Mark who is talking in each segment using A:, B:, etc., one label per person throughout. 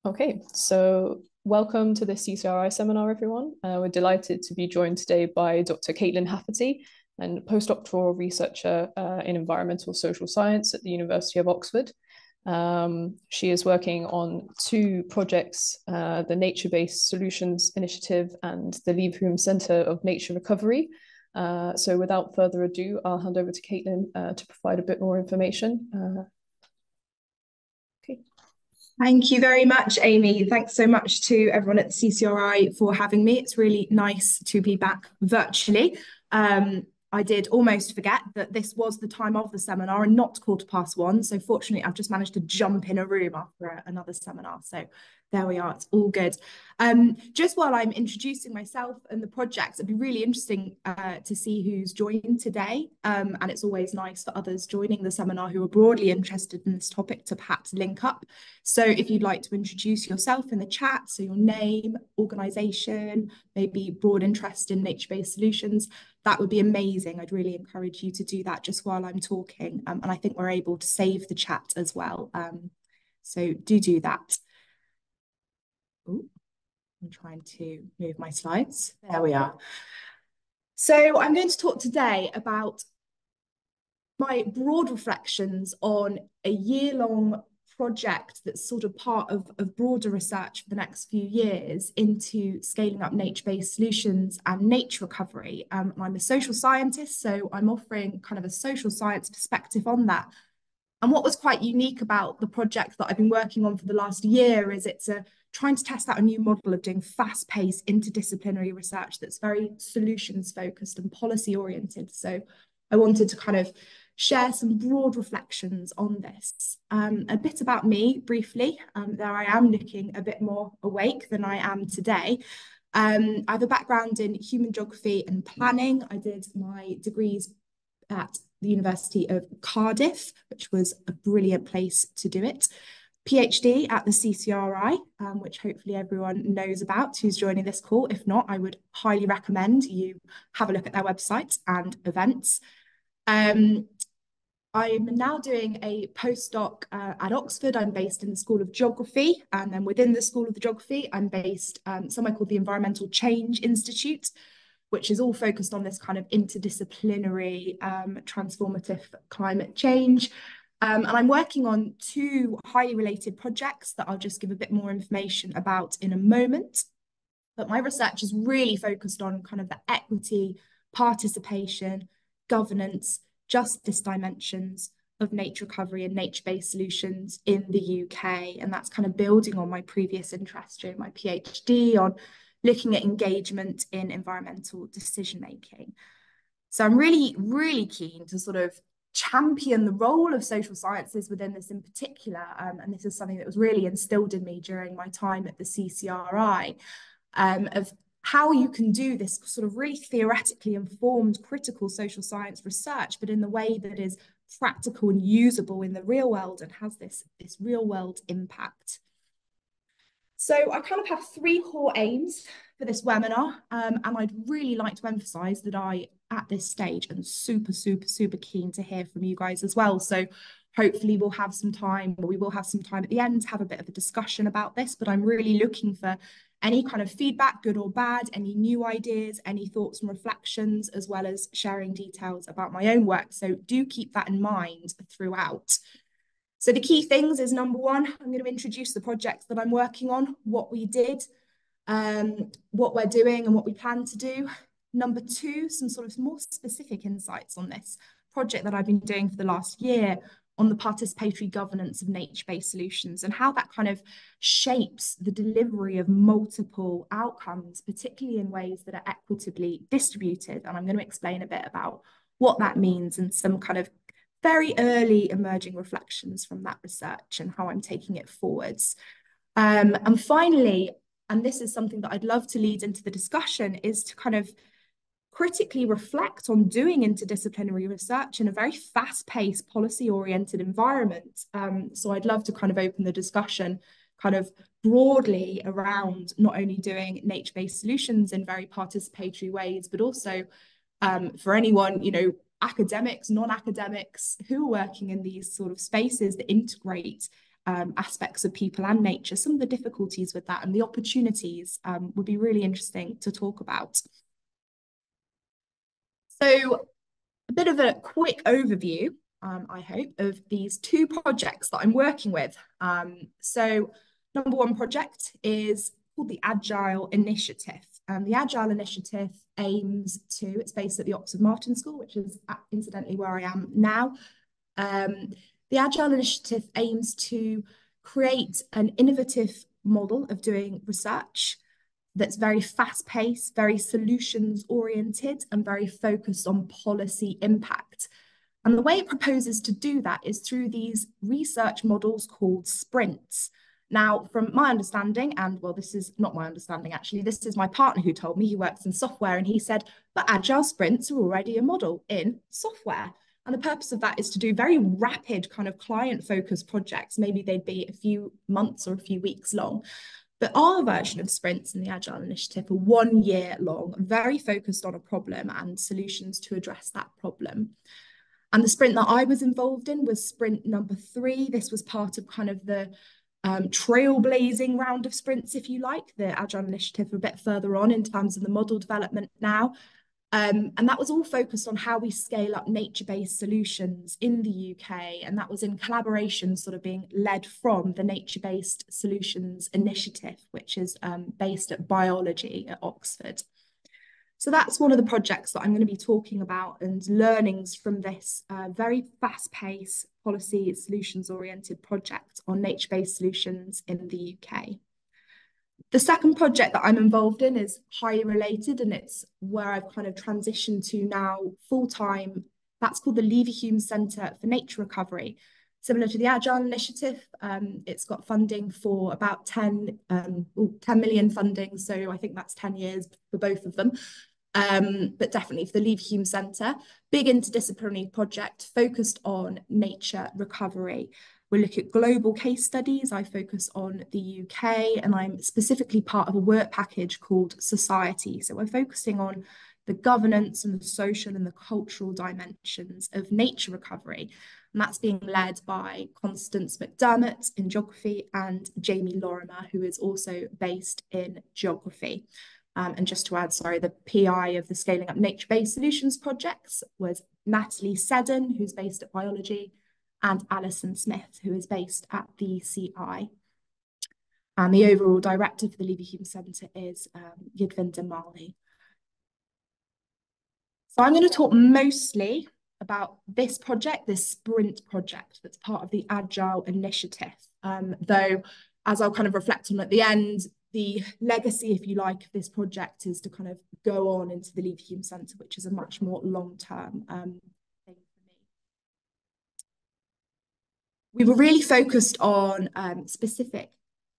A: Okay, so welcome to the CCRI seminar, everyone. We're delighted to be joined today by Dr. Caitlin Hafferty, and Postdoctoral Researcher in Environmental Social Science at the University of Oxford. She is working on two projects, the Nature-Based Solutions Initiative and the Leverhulme Centre of Nature Recovery. So without further ado, I'll hand over to Caitlin to provide a bit more information. Okay.
B: Thank you very much, Amy. Thanks so much to everyone at the CCRI for having me. It's really nice to be back virtually. I did almost forget that this was the time of the seminar and not 1:15. So fortunately, I've just managed to jump in a room after another seminar. So there we are. It's all good. Just while I'm introducing myself and the projects, it'd be really interesting to see who's joined today. And it's always nice for others joining the seminar who are broadly interested in this topic to perhaps link up. So if you'd like to introduce yourself in the chat, so your name, organisation, maybe broad interest in nature-based solutions, that would be amazing. I'd really encourage you to do that just while I'm talking. And I think we're able to save the chat as well. So do that. Ooh, I'm trying to move my slides. There we are. So I'm going to talk today about my broad reflections on a year-long project that's sort of part of broader research for the next few years into scaling up nature-based solutions and nature recovery. I'm a social scientist, so I'm offering kind of a social science perspective on that. And what was quite unique about the project that I've been working on for the last year is it's trying to test out a new model of doing fast-paced interdisciplinary research that's very solutions-focused and policy-oriented. So I wanted to kind of share some broad reflections on this. A bit about me, briefly. There I am looking a bit more awake than I am today. I have a background in human geography and planning. I did my degrees at the University of Cardiff, which was a brilliant place to do it. PhD at the CCRI, which hopefully everyone knows about who's joining this call. If not, I would highly recommend you have a look at their website and events. I'm now doing a postdoc at Oxford. I'm based in the School of Geography, and then within the School of Geography, I'm based somewhere called the Environmental Change Institute, which is all focused on this kind of interdisciplinary, transformative climate change. And I'm working on two highly related projects that I'll just give a bit more information about in a moment. But my research is really focused on kind of the equity, participation, governance, justice dimensions of nature recovery and nature-based solutions in the UK. And that's kind of building on my previous interest during my PhD on looking at engagement in environmental decision-making. So I'm really, really keen to sort of champion the role of social sciences within this in particular. And this is something that was really instilled in me during my time at the CCRI, of how you can do this sort of really theoretically informed critical social science research, but in the way that is practical and usable in the real world and has this real world impact. So I kind of have three core aims for this webinar, and I'd really like to emphasize that I, at this stage, am super, super, super keen to hear from you guys as well. So hopefully we will have some time at the end to have a bit of a discussion about this, but I'm really looking for any kind of feedback, good or bad, any new ideas, any thoughts and reflections, as well as sharing details about my own work. So do keep that in mind throughout. So the key things is, number one, I'm going to introduce the projects that I'm working on, what we did, what we're doing and what we plan to do. Number two, some sort of more specific insights on this project that I've been doing for the last year on the participatory governance of nature-based solutions and how that kind of shapes the delivery of multiple outcomes, particularly in ways that are equitably distributed. And I'm going to explain a bit about what that means and some kind of very early emerging reflections from that research and how I'm taking it forwards. And finally, and this is something that I'd love to lead into the discussion, is to kind of critically reflect on doing interdisciplinary research in a very fast-paced, policy-oriented environment. So I'd love to kind of open the discussion kind of broadly around not only doing nature-based solutions in very participatory ways, but also for anyone, academics, non-academics who are working in these sort of spaces that integrate aspects of people and nature, some of the difficulties with that and the opportunities would be really interesting to talk about. So a bit of a quick overview, I hope, of these two projects that I'm working with. So number one project is called the Agile Initiative. The Agile Initiative aims to, it's based at the Oxford Martin School, which is incidentally where I am now. The Agile Initiative aims to create an innovative model of doing research that's very fast-paced, very solutions-oriented, and very focused on policy impact. And the way it proposes to do that is through these research models called sprints. Now, from my understanding, and well, this is not my understanding, actually, this is my partner who told me, he works in software, and he said, but agile sprints are already a model in software. And the purpose of that is to do very rapid kind of client-focused projects. Maybe they'd be a few months or a few weeks long. But our version of sprints in the Agile Initiative are 1 year long, very focused on a problem and solutions to address that problem. And the sprint that I was involved in was sprint number 3. This was part of kind of the trailblazing round of sprints, if you like. The Agile Initiative are a bit further on in terms of the model development now. And that was all focused on how we scale up nature-based solutions in the UK. And that was in collaboration, sort of being led from the Nature-Based Solutions Initiative, which is based at biology at Oxford. So that's one of the projects that I'm going to be talking about and learnings from this very fast-paced policy solutions-oriented project on nature-based solutions in the UK. The second project that I'm involved in is highly related, and it's where I've kind of transitioned to now full-time. That's called the Leverhulme Centre for Nature Recovery. Similar to the Agile Initiative, it's got funding for about 10 million funding, so I think that's 10 years for both of them. But definitely for the Leverhulme Centre, big interdisciplinary project focused on nature recovery. We look at global case studies. I focus on the UK, and I'm specifically part of a work package called Society. So we're focusing on the governance and the social and the cultural dimensions of nature recovery. And that's being led by Constance McDermott in geography and Jamie Lorimer, who is also based in geography. And just to add, sorry, the PI of the Scaling Up Nature-Based Solutions projects was Natalie Seddon, who's based at biology, and Alison Smith, who is based at the CI. And the overall director for the Leverhulme Centre is Yadvinder Mali. So I'm going to talk mostly about this project, this sprint project that's part of the Agile Initiative. Though, as I'll kind of reflect on at the end, the legacy, if you like, of this project is to kind of go on into the Leverhulme Centre, which is a much more long-term thing for me. We were really focused on specific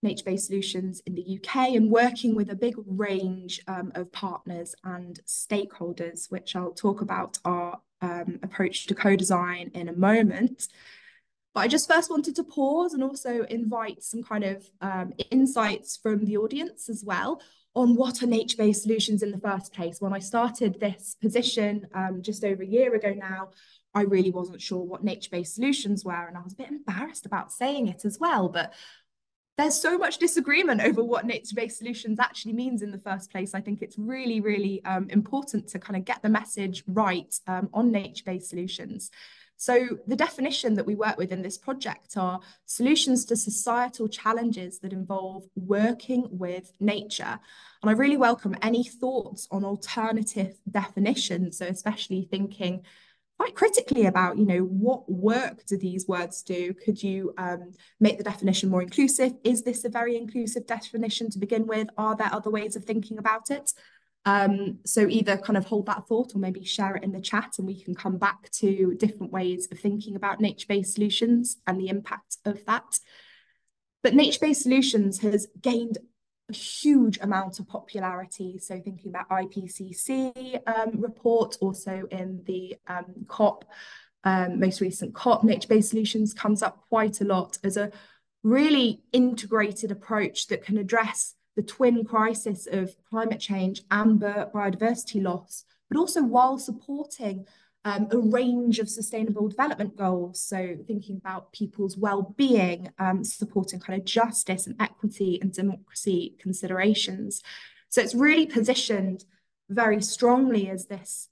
B: nature-based solutions in the UK and working with a big range of partners and stakeholders, which I'll talk about our approach to co-design in a moment. But I just first wanted to pause and also invite some kind of insights from the audience as well on what are nature-based solutions in the first place. When I started this position just over a year ago now, I really wasn't sure what nature-based solutions were, and I was a bit embarrassed about saying it as well. But there's so much disagreement over what nature-based solutions actually means in the first place. I think it's really, really important to kind of get the message right on nature-based solutions. So the definition that we work with in this project are solutions to societal challenges that involve working with nature. And I really welcome any thoughts on alternative definitions. So especially thinking quite critically about, you know, what work do these words do? Could you make the definition more inclusive? Is this a very inclusive definition to begin with? Are there other ways of thinking about it? So either kind of hold that thought or maybe share it in the chat, and we can come back to different ways of thinking about nature-based solutions and the impact of that. But nature-based solutions has gained a huge amount of popularity. So thinking about IPCC report, also in the COP, most recent COP, nature-based solutions comes up quite a lot as a really integrated approach that can address the twin crisis of climate change and biodiversity loss, but also while supporting a range of sustainable development goals. So thinking about people's well-being, supporting kind of justice and equity and democracy considerations. So it's really positioned very strongly as this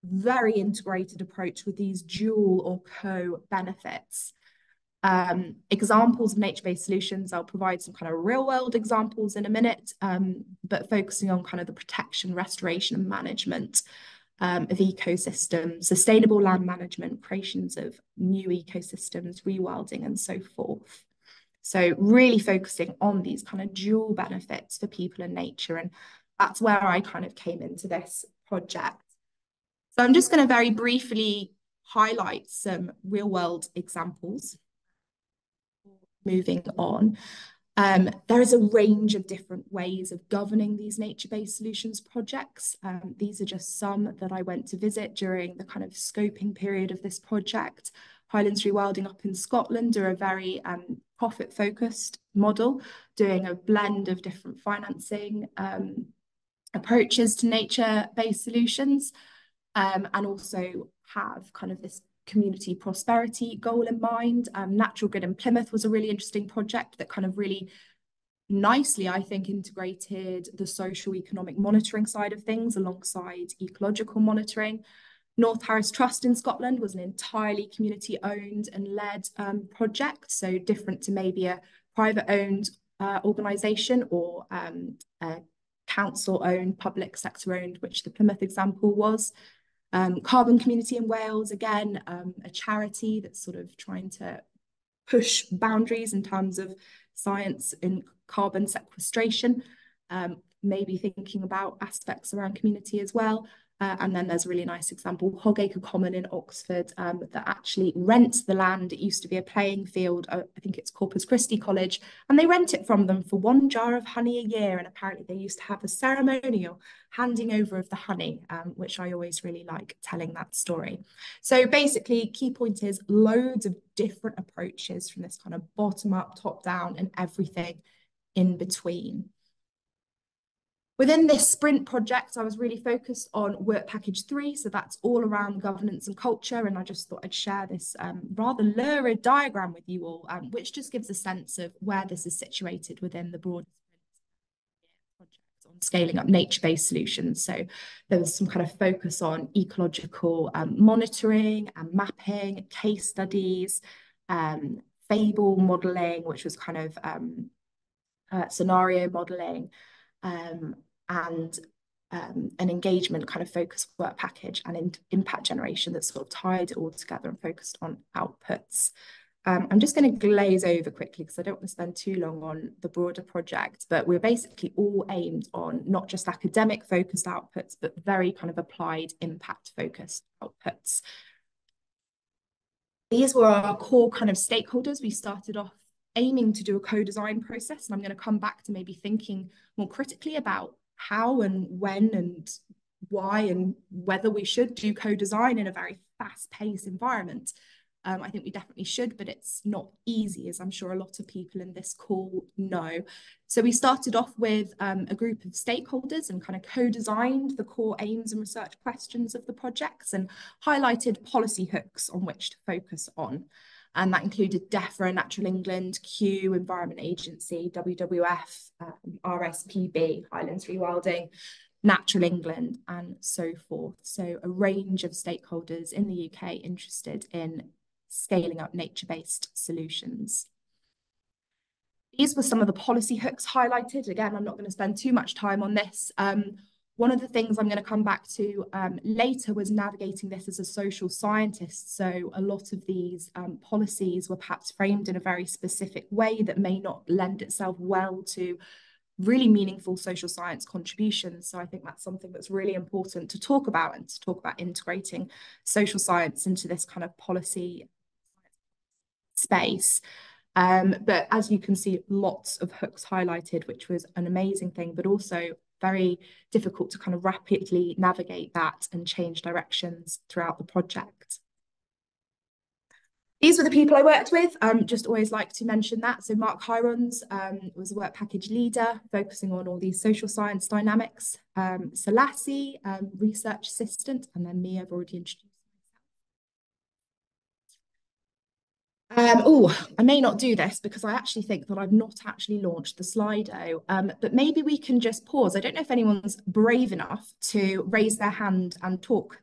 B: very integrated approach with these dual or co-benefits. Examples of nature-based solutions, I'll provide some kind of real-world examples in a minute, but focusing on kind of the protection, restoration and management of ecosystems, sustainable land management, creations of new ecosystems, rewilding and so forth. So really focusing on these kind of dual benefits for people and nature, and that's where I kind of came into this project. So I'm just going to very briefly highlight some real-world examples. Moving on. There is a range of different ways of governing these nature-based solutions projects. These are just some that I went to visit during the kind of scoping period of this project. Highlands Rewilding up in Scotland are a very profit-focused model, doing a blend of different financing approaches to nature-based solutions, and also have kind of this community prosperity goal in mind. Natural Grid in Plymouth was a really interesting project that kind of really nicely, I think, integrated the socio-economic monitoring side of things alongside ecological monitoring. North Harris Trust in Scotland was an entirely community-owned and led project, so different to maybe a private-owned organisation or a council-owned, public sector-owned, which the Plymouth example was. Carbon Community in Wales, again, a charity that's sort of trying to push boundaries in terms of science in carbon sequestration, maybe thinking about aspects around community as well. And then there's a really nice example, Hogacre Common in Oxford, that actually rents the land. It used to be a playing field. I think it's Corpus Christi College, and they rent it from them for 1 jar of honey a year. And apparently they used to have a ceremonial handing over of the honey, which I always really like telling that story. So basically, key point is loads of different approaches from this kind of bottom up, top down, and everything in between. Within this sprint project, I was really focused on work package 3. So that's all around governance and culture. And I just thought I'd share this rather lurid diagram with you all, which just gives a sense of where this is situated within the broad project on scaling up nature-based solutions. So there was some kind of focus on ecological monitoring and mapping, case studies, fable modeling, which was kind of scenario modeling, and an engagement kind of focused work package and impact generation that sort of tied it all together and focused on outputs. I'm just going to glaze over quickly because I don't want to spend too long on the broader project, but we're basically all aimed on not just academic focused outputs, but very kind of applied impact focused outputs. These were our core kind of stakeholders. We started off aiming to do a co-design process, and I'm going to come back to maybe thinking more critically about how and when and why and whether we should do co-design in a very fast-paced environment. I think we definitely should, but it's not easy, as I'm sure a lot of people in this call know. So we started off with a group of stakeholders and kind of co-designed the core aims and research questions of the projects and highlighted policy hooks on which to focus on. And that included DEFRA, Natural England, Kew, Environment Agency, WWF, RSPB, Highlands Rewilding, Natural England, and so forth. So a range of stakeholders in the UK interested in scaling up nature-based solutions. These were some of the policy hooks highlighted. Again, I'm not going to spend too much time on this. One of the things I'm going to come back to later was navigating this as a social scientist. So a lot of these policies were perhaps framed in a very specific way that may not lend itself well to really meaningful social science contributions. So I think that's something that's really important to talk about, and to talk about integrating social science into this kind of policy space. But as you can see, lots of hooks highlighted, which was an amazing thing, but also very difficult to kind of rapidly navigate that and change directions throughout the project. These were the people I worked with. Just always like to mention that. So Mark Hirons was a work package leader, focusing on all these social science dynamics. Selassie, research assistant, and then me, I've already introduced Oh, I may not do this because I actually think that I've not actually launched the Slido. But maybe we can just pause. I don't know if anyone's brave enough to raise their hand and talk.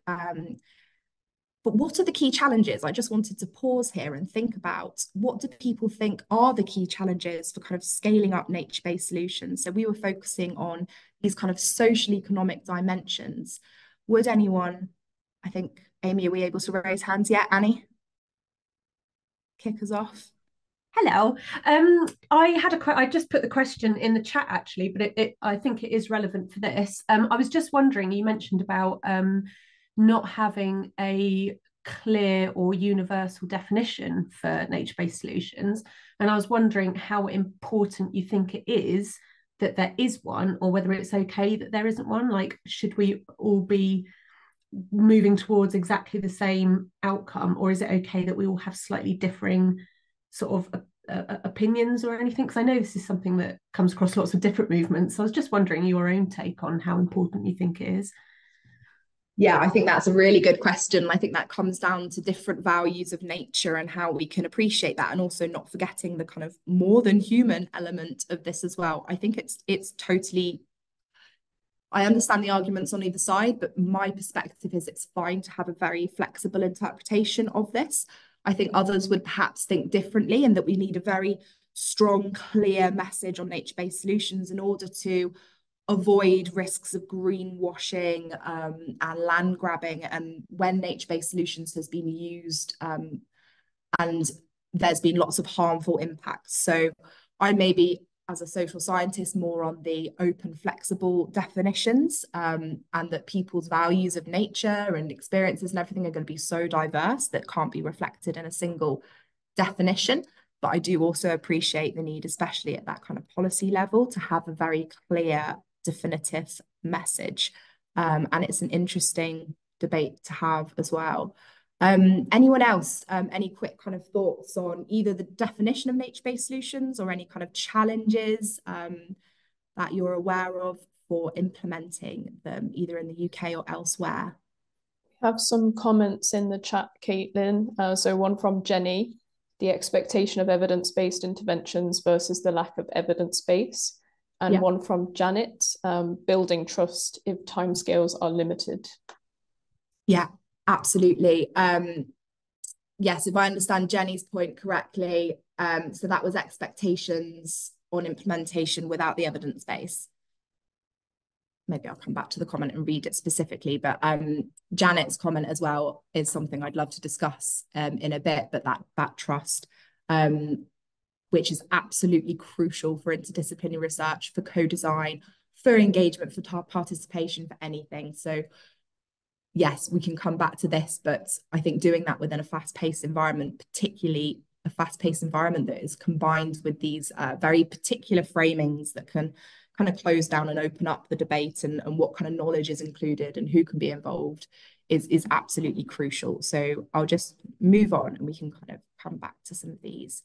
B: But what are the key challenges? I just wanted to pause here and think about what do people think are the key challenges for kind of scaling up nature-based solutions? So we were focusing on these kind of social economic dimensions. Would anyone, I think, Amy, are we able to raise hands yet? Annie? Kick us off.
C: Hello. I just put the question in the chat actually, but I think it is relevant for this. I was just wondering, you mentioned about not having a clear or universal definition for nature-based solutions, and I was wondering how important you think it is that there is one, or whether it's okay that there isn't one. Like, should we all be moving towards exactly the same outcome, or is it okay that we all have slightly differing sort of opinions or anything? Because I know this is something that comes across lots of different movements, so I was just wondering your own take on how important you think it is.
B: Yeah, I think that's a really good question. I think that comes down to different values of nature and how we can appreciate that, and also not forgetting the kind of more than human element of this as well. I think it's totally, I understand the arguments on either side, but my perspective is it's fine to have a very flexible interpretation of this. I think others would perhaps think differently, and that we need a very strong, clear message on nature-based solutions in order to avoid risks of greenwashing and land grabbing, and when nature-based solutions has been used and there's been lots of harmful impacts. So I maybe, as a social scientist, more on the open, flexible definitions, and that people's values of nature and experiences and everything are going to be so diverse that can't be reflected in a single definition. But I do also appreciate the need, especially at that kind of policy level, to have a very clear, definitive message. And it's an interesting debate to have as well. Anyone else, any quick kind of thoughts on either the definition of nature-based solutions or any kind of challenges that you're aware of for implementing them either in the UK or elsewhere?
A: Have some comments in the chat, Caitlin. So one from Jenny, the expectation of evidence-based interventions versus the lack of evidence base. And yeah. One from Janet, building trust if timescales are limited.
B: Yeah, absolutely. Yes, if I understand Jenny's point correctly, so that was expectations on implementation without the evidence base. Maybe I'll come back to the comment and read it specifically, but Janet's comment as well is something I'd love to discuss in a bit, but that trust, which is absolutely crucial for interdisciplinary research, for co-design, for engagement, for participation, for anything. So yes, we can come back to this, but I think doing that within a fast-paced environment, particularly a fast-paced environment that is combined with these very particular framings that can kind of close down and open up the debate, and what kind of knowledge is included and who can be involved is absolutely crucial. So I'll just move on and we can kind of come back to some of these.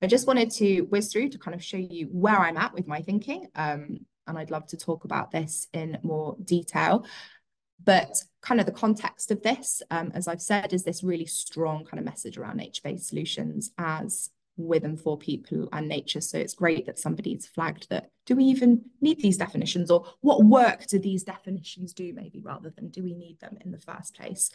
B: I just wanted to whiz through to kind of show you where I'm at with my thinking, and I'd love to talk about this in more detail. But kind of the context of this, as I've said, is this really strong kind of message around nature-based solutions as with and for people and nature. So it's great that somebody's flagged that, do we even need these definitions, or what work do these definitions do, maybe, rather than do we need them in the first place?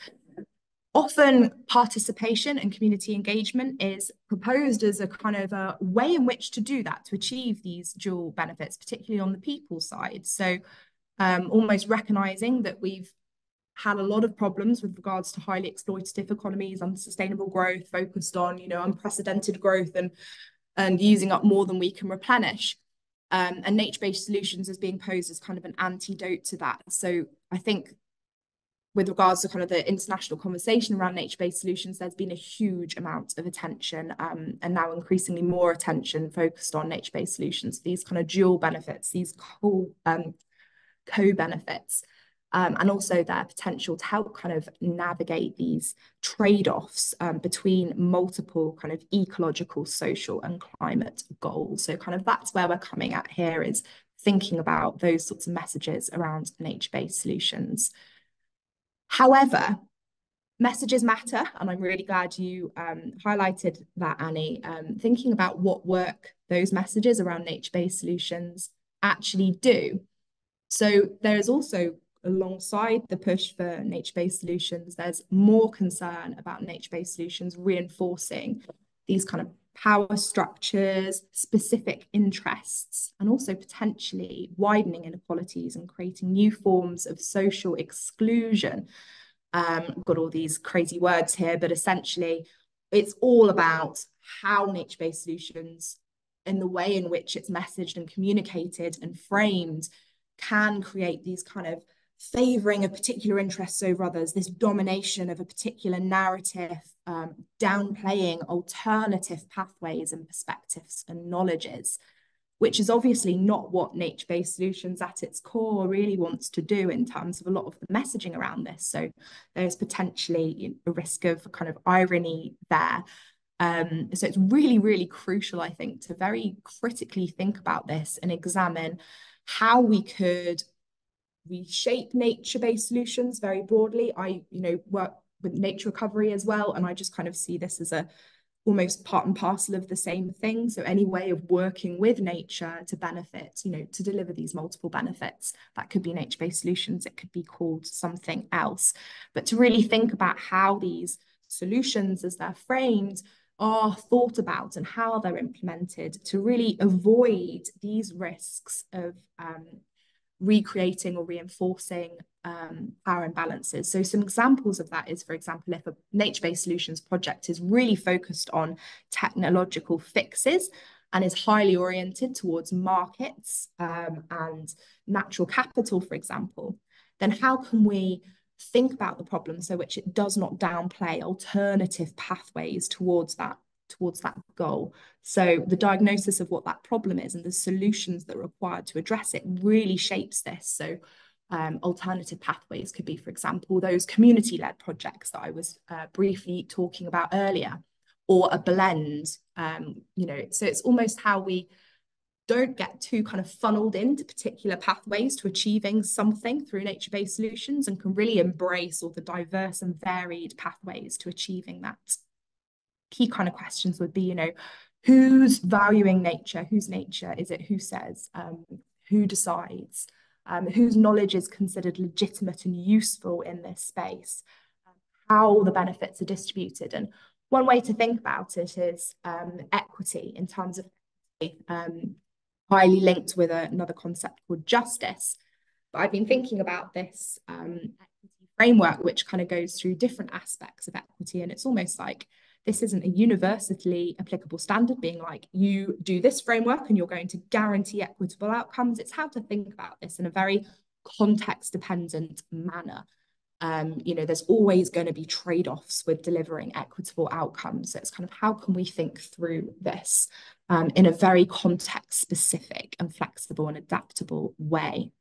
B: Often participation and community engagement is proposed as a kind of a way in which to do that, to achieve these dual benefits, particularly on the people side. So almost recognizing that we've had a lot of problems with regards to highly exploitative economies, unsustainable growth, focused on, unprecedented growth and using up more than we can replenish. And nature-based solutions is being posed as kind of an antidote to that. So I think with regards to kind of the international conversation around nature-based solutions, there's been a huge amount of attention and now increasingly more attention focused on nature-based solutions, these kind of dual benefits, these co-benefits. And also their potential to help kind of navigate these trade-offs between multiple kind of ecological, social and climate goals. So kind of that's where we're coming at here, is thinking about those sorts of messages around nature-based solutions. However, Messages matter, and I'm really glad you highlighted that, Annie. Thinking about what work those messages around nature-based solutions actually do. So there is also, alongside the push for nature-based solutions, there's more concern about nature-based solutions reinforcing these kind of power structures, specific interests, and also potentially widening inequalities and creating new forms of social exclusion. I've got all these crazy words here, but essentially it's all about how nature-based solutions, in the way in which it's messaged and communicated and framed, can create these kind of favoring of particular interests over others, this domination of a particular narrative, downplaying alternative pathways and perspectives and knowledges, which is obviously not what nature-based solutions at its core really wants to do in terms of a lot of the messaging around this. So there's potentially a risk of kind of irony there. So it's really, really crucial, I think, to very critically think about this and examine how we could reshape nature-based solutions very broadly. I, work with nature recovery as well, and I just kind of see this as a almost part and parcel of the same thing. So any way of working with nature to benefit, to deliver these multiple benefits, that could be nature-based solutions, it could be called something else. But to really think about how these solutions, as they're framed, are thought about and how they're implemented to really avoid these risks of recreating or reinforcing power imbalances. So some examples of that is, for example, if a nature-based solutions project is really focused on technological fixes and is highly oriented towards markets and natural capital, for example, then how can we think about the problem so which it does not downplay alternative pathways towards that goal? So the diagnosis of what that problem is and the solutions that are required to address it really shapes this. So alternative pathways could be, for example, those community-led projects that I was briefly talking about earlier, or a blend. So it's almost how we don't get too kind of funneled into particular pathways to achieving something through nature-based solutions, and can really embrace all the diverse and varied pathways to achieving that. Key kind of questions would be, who's valuing nature? Whose nature is it? Who says? Who decides? Whose knowledge is considered legitimate and useful in this space? How the benefits are distributed. And one way to think about it is equity, in terms of highly linked with another concept called justice. But I've been thinking about this equity framework, which kind of goes through different aspects of equity. And it's almost like this isn't a universally applicable standard being like, you do this framework and you're going to guarantee equitable outcomes. It's how to think about this in a very context-dependent manner. There's always going to be trade-offs with delivering equitable outcomes. So it's kind of how can we think through this in a very context-specific and flexible and adaptable way.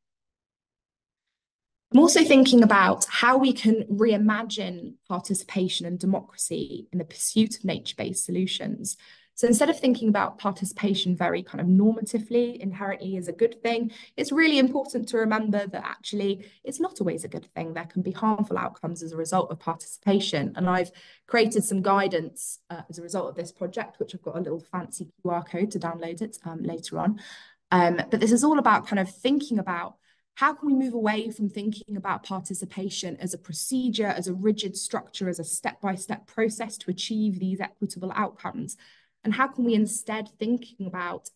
B: I'm also thinking about how we can reimagine participation and democracy in the pursuit of nature-based solutions. So instead of thinking about participation very kind of normatively, inherently as a good thing, it's really important to remember that actually it's not always a good thing. There can be harmful outcomes as a result of participation. And I've created some guidance as a result of this project, which I've got a little fancy QR code to download it later on. But this is all about kind of thinking about how can we move away from thinking about participation as a procedure, as a rigid structure, as a step-by-step process to achieve these equitable outcomes? And how can we instead thinking about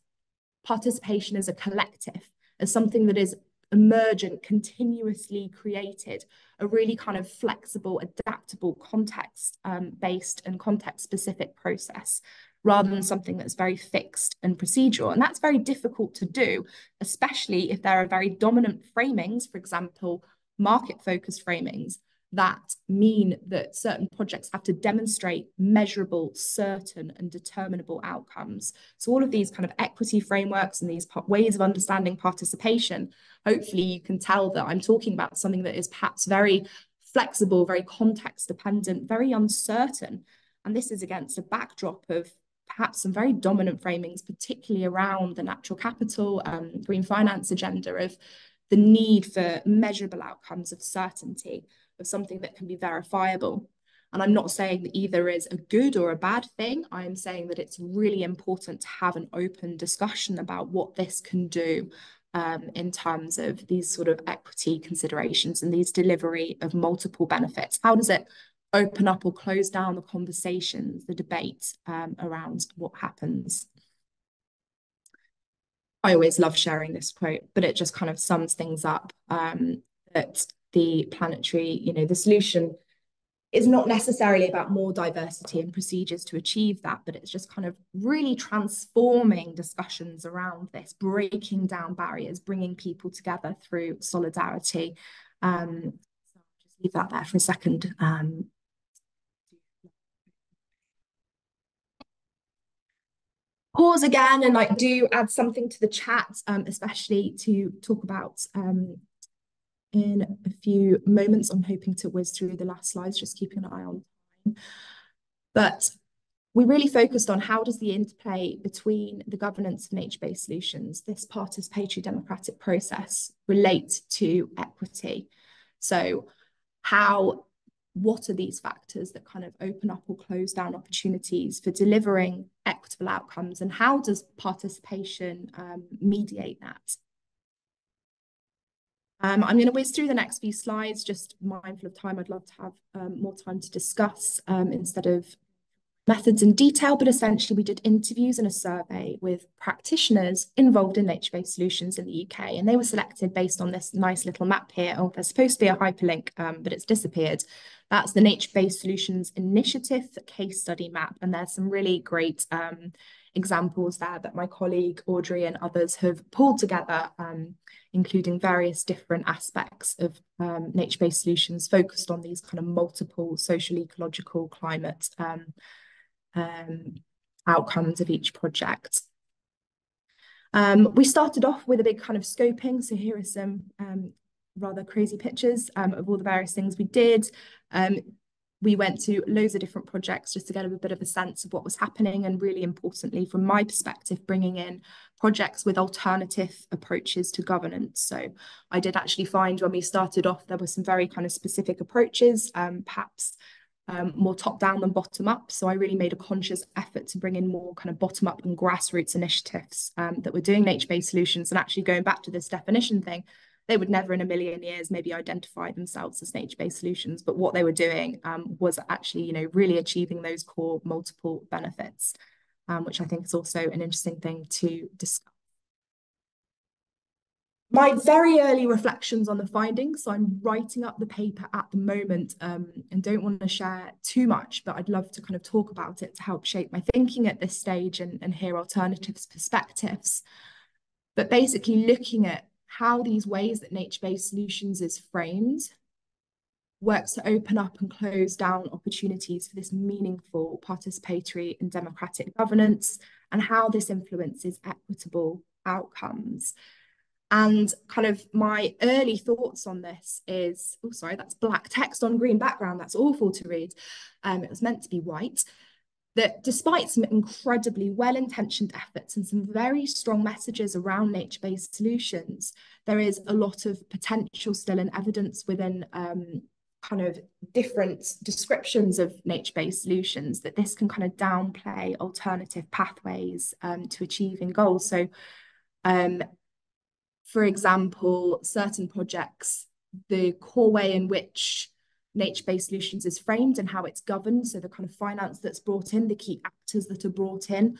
B: participation as a collective, as something that is emergent, continuously created, a really kind of flexible, adaptable, context-based and context-specific process, rather than something that's very fixed and procedural. And that's very difficult to do, especially if there are very dominant framings, for example, market-focused framings, that mean that certain projects have to demonstrate measurable, certain and determinable outcomes. So all of these kind of equity frameworks and these ways of understanding participation, hopefully you can tell that I'm talking about something that is perhaps very flexible, very context dependent, very uncertain. And this is against a backdrop of perhaps some very dominant framings, particularly around the natural capital, green finance agenda, of the need for measurable outcomes, of certainty, of something that can be verifiable. And I'm not saying that either is a good or a bad thing. I am saying that it's really important to have an open discussion about what this can do in terms of these sort of equity considerations and these delivery of multiple benefits. How does it open up or close down the conversations, the debate around what happens? I always love sharing this quote, but it just kind of sums things up, that the planetary, the solution is not necessarily about more diversity and procedures to achieve that, but it's just kind of really transforming discussions around this, breaking down barriers, bringing people together through solidarity. So I'll just leave that there for a second. Pause again and do add something to the chat, especially to talk about in a few moments. I'm hoping to whiz through the last slides, just keeping an eye on time. But we really focused on how does the interplay between the governance of nature-based solutions, this participatory democratic process, relate to equity. So what are these factors that kind of open up or close down opportunities for delivering equitable outcomes, and how does participation mediate that? I'm going to whiz through the next few slides, just mindful of time. I'd love to have more time to discuss instead of methods in detail, but essentially we did interviews and a survey with practitioners involved in nature-based solutions in the UK, and they were selected based on this nice little map here. Oh, there's supposed to be a hyperlink, but it's disappeared. That's the Nature-Based Solutions Initiative case study map, and there's some really great examples there that my colleague Audrey and others have pulled together, including various different aspects of nature-based solutions focused on these kind of multiple social, ecological, climate outcomes of each project. We started off with a big kind of scoping. So here are some rather crazy pictures of all the various things we did. We went to loads of different projects just to get a bit of a sense of what was happening, and really importantly, from my perspective, bringing in projects with alternative approaches to governance. So I did actually find when we started off, there were some very kind of specific approaches, perhaps more top-down than bottom-up. So I really made a conscious effort to bring in more kind of bottom-up and grassroots initiatives that were doing nature-based solutions. And actually going back to this definition thing, they would never in a million years maybe identify themselves as nature-based solutions, but what they were doing was actually, really achieving those core multiple benefits, which I think is also an interesting thing to discuss. My very early reflections on the findings, so I'm writing up the paper at the moment and don't want to share too much, but I'd love to kind of talk about it to help shape my thinking at this stage and hear alternatives perspectives. But basically looking at how these ways that nature-based solutions is framed works to open up and close down opportunities for this meaningful participatory and democratic governance, and how this influences equitable outcomes. And kind of my early thoughts on this is, oh, sorry, that's black text on green background. That's awful to read. It was meant to be white. That despite some incredibly well-intentioned efforts and some very strong messages around nature-based solutions, there is a lot of potential still and evidence within kind of different descriptions of nature-based solutions that this can kind of downplay alternative pathways to achieving goals. So, for example, certain projects, the core way in which nature-based solutions is framed and how it's governed, so the kind of finance that's brought in, the key actors that are brought in,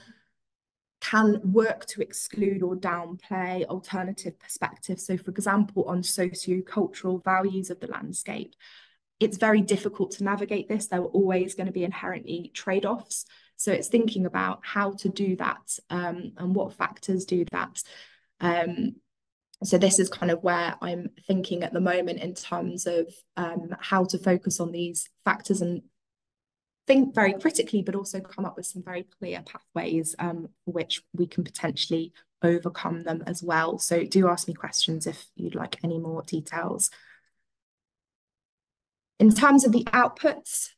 B: can work to exclude or downplay alternative perspectives. So for example, on socio-cultural values of the landscape, it's very difficult to navigate this. There are always going to be inherently trade-offs. So it's thinking about how to do that and what factors do that. So this is kind of where I'm thinking at the moment in terms of how to focus on these factors and think very critically, but also come up with some very clear pathways for which we can potentially overcome them as well. So do ask me questions if you'd like any more details. In terms of the outputs,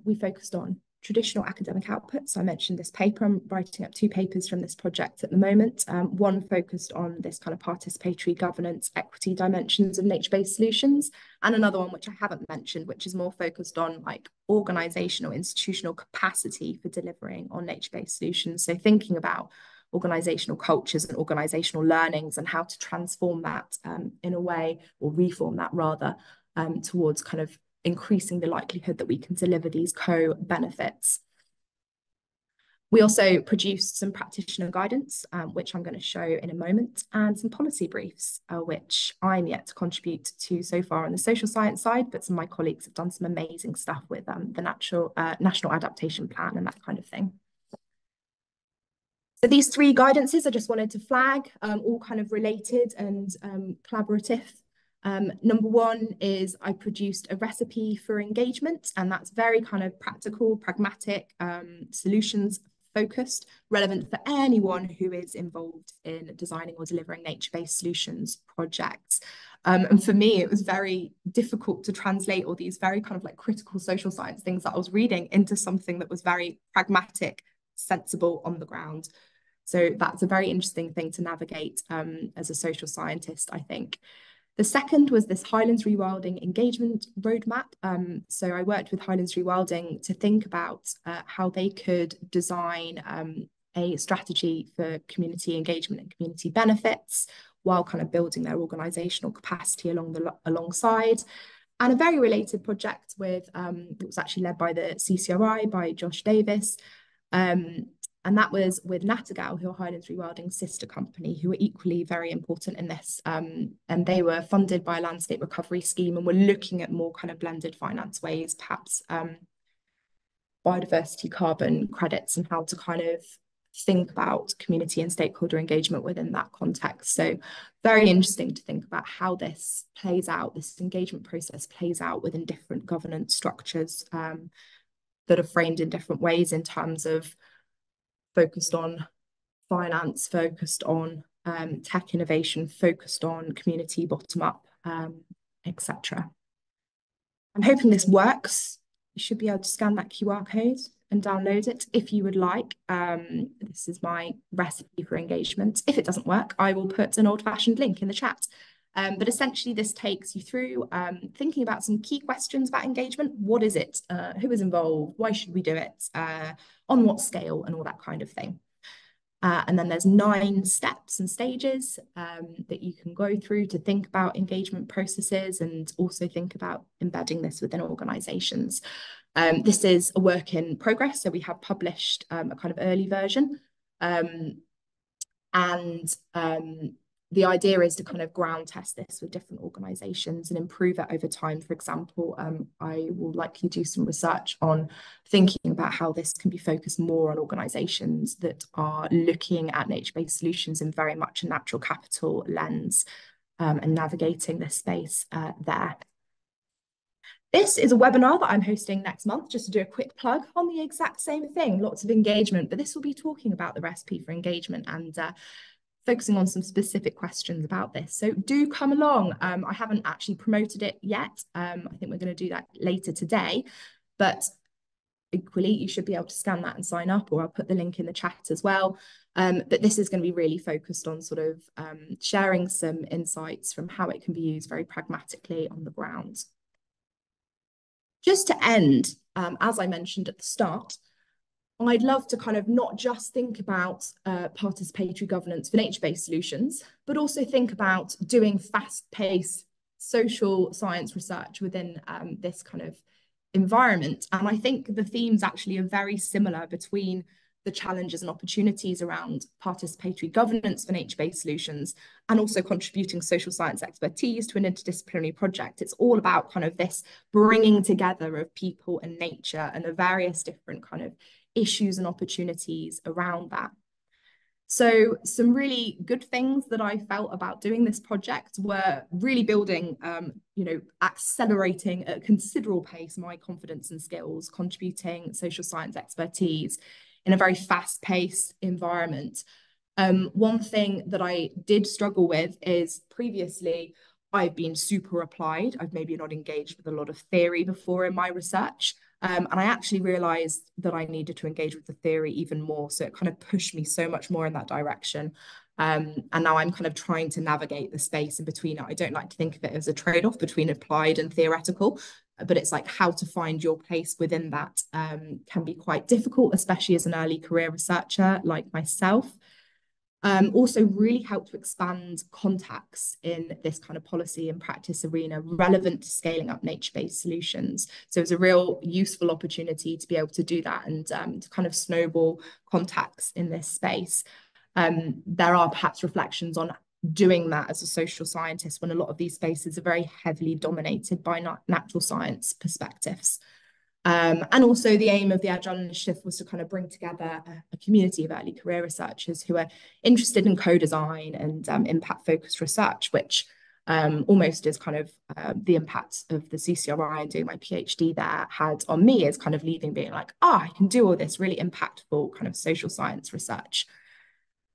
B: we focused on traditional academic outputs. I mentioned this paper. I'm writing up 2 papers from this project at the moment. One focused on this kind of participatory governance, equity dimensions of nature-based solutions, and another one which I haven't mentioned, which is more focused on like organizational, institutional capacity for delivering on nature-based solutions. So thinking about organizational cultures and organizational learnings and how to transform that in a way, or reform that rather, towards kind of increasing the likelihood that we can deliver these co-benefits. We also produced some practitioner guidance, which I'm going to show in a moment, and some policy briefs, which I'm yet to contribute to so far on the social science side, but some of my colleagues have done some amazing stuff with the National Adaptation Plan and that kind of thing. So these 3 guidances I just wanted to flag, all kind of related and collaborative. Number 1 is I produced a recipe for engagement, and that's very kind of practical, pragmatic, solutions focused, relevant for anyone who is involved in designing or delivering nature-based solutions projects. And for me, it was very difficult to translate all these very kind of like critical social science things that I was reading into something that was very pragmatic, sensible, on the ground. So that's a very interesting thing to navigate as a social scientist, I think. The second was this Highlands Rewilding engagement roadmap. So I worked with Highlands Rewilding to think about how they could design a strategy for community engagement and community benefits while kind of building their organisational capacity alongside. And a very related project with, it was actually led by the CCRI, by Josh Davis, and that was with Nattergal, who are Highlands Rewilding's sister company, who were equally very important in this. And they were funded by a landscape recovery scheme and were looking at more kind of blended finance ways, perhaps biodiversity carbon credits, and how to kind of think about community and stakeholder engagement within that context. So very interesting to think about how this plays out, this engagement process plays out within different governance structures that are framed in different ways in terms of focused on finance, focused on tech innovation, focused on community bottom-up, etc. I'm hoping this works. You should be able to scan that QR code and download it if you would like. This is my recipe for engagement. If it doesn't work, I will put an old-fashioned link in the chat. But essentially, this takes you through thinking about some key questions about engagement. What is it? Who is involved? Why should we do it? On what scale? And all that kind of thing. And then there's 9 steps and stages that you can go through to think about engagement processes and also think about embedding this within organisations. This is a work in progress, so we have published a kind of early version. The idea is to kind of ground test this with different organisations and improve it over time. For example, I will likely do some research on thinking about how this can be focused more on organisations that are looking at nature-based solutions in very much a natural capital lens and navigating this space there. This is a webinar that I'm hosting next month, just to do a quick plug on the exact same thing, lots of engagement, but this will be talking about the recipe for engagement and focusing on some specific questions about this. So do come along. I haven't actually promoted it yet. I think we're going to do that later today, but equally, you should be able to scan that and sign up, or I'll put the link in the chat as well. But this is going to be really focused on sort of sharing some insights from how it can be used very pragmatically on the ground. Just to end, as I mentioned at the start, I'd love to kind of not just think about participatory governance for nature-based solutions, but also think about doing fast-paced social science research within this kind of environment. And I think the themes actually are very similar between the challenges and opportunities around participatory governance for nature-based solutions and also contributing social science expertise to an interdisciplinary project. It's all about kind of this bringing together of people and nature and the various different kind of issues and opportunities around that. So some really good things that I felt about doing this project were really building, accelerating at a considerable pace my confidence and skills, contributing social science expertise in a very fast-paced environment. One thing that I did struggle with is previously I've been super applied. I've maybe not engaged with a lot of theory before in my research. And I actually realized that I needed to engage with the theory even more. So it kind of pushed me so much more in that direction. And now I'm kind of trying to navigate the space in between it. I don't like to think of it as a trade-off between applied and theoretical, but it's like how to find your place within that can be quite difficult, especially as an early career researcher like myself. Also really helped to expand contacts in this kind of policy and practice arena relevant to scaling up nature-based solutions. So it's a real useful opportunity to be able to do that and to kind of snowball contacts in this space. There are perhaps reflections on doing that as a social scientist when a lot of these spaces are very heavily dominated by natural science perspectives. And also the aim of the Agile Initiative was to kind of bring together a community of early career researchers who are interested in co-design and impact-focused research, which almost is kind of the impact of the CCRI and doing my PhD there had on me as kind of leaving being like, I can do all this really impactful kind of social science research.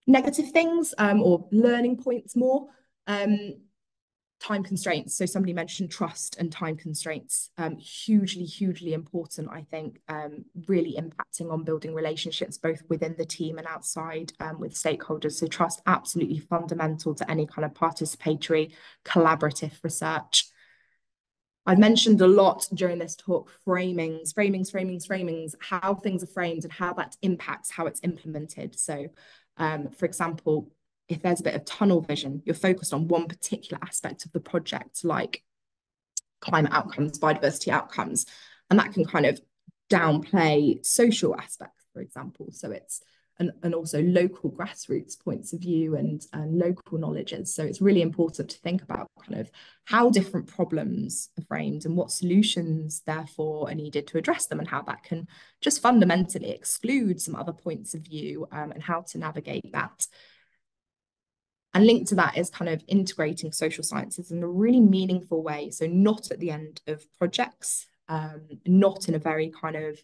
B: Negative things or learning points more. Time constraints. So somebody mentioned trust and time constraints. Hugely important, I think, really impacting on building relationships both within the team and outside with stakeholders. So trust, absolutely fundamental to any kind of participatory, collaborative research. I've mentioned a lot during this talk, framings, how things are framed and how that impacts how it's implemented. So, for example, if there's a bit of tunnel vision, you're focused on one particular aspect of the project, like climate outcomes, biodiversity outcomes, and that can kind of downplay social aspects, for example. So it's and also local grassroots points of view and local knowledges. So it's really important to think about kind of how different problems are framed and what solutions therefore are needed to address them, and how that can just fundamentally exclude some other points of view and how to navigate that. And linked to that is kind of integrating social sciences in a really meaningful way. So not at the end of projects, not in a very kind of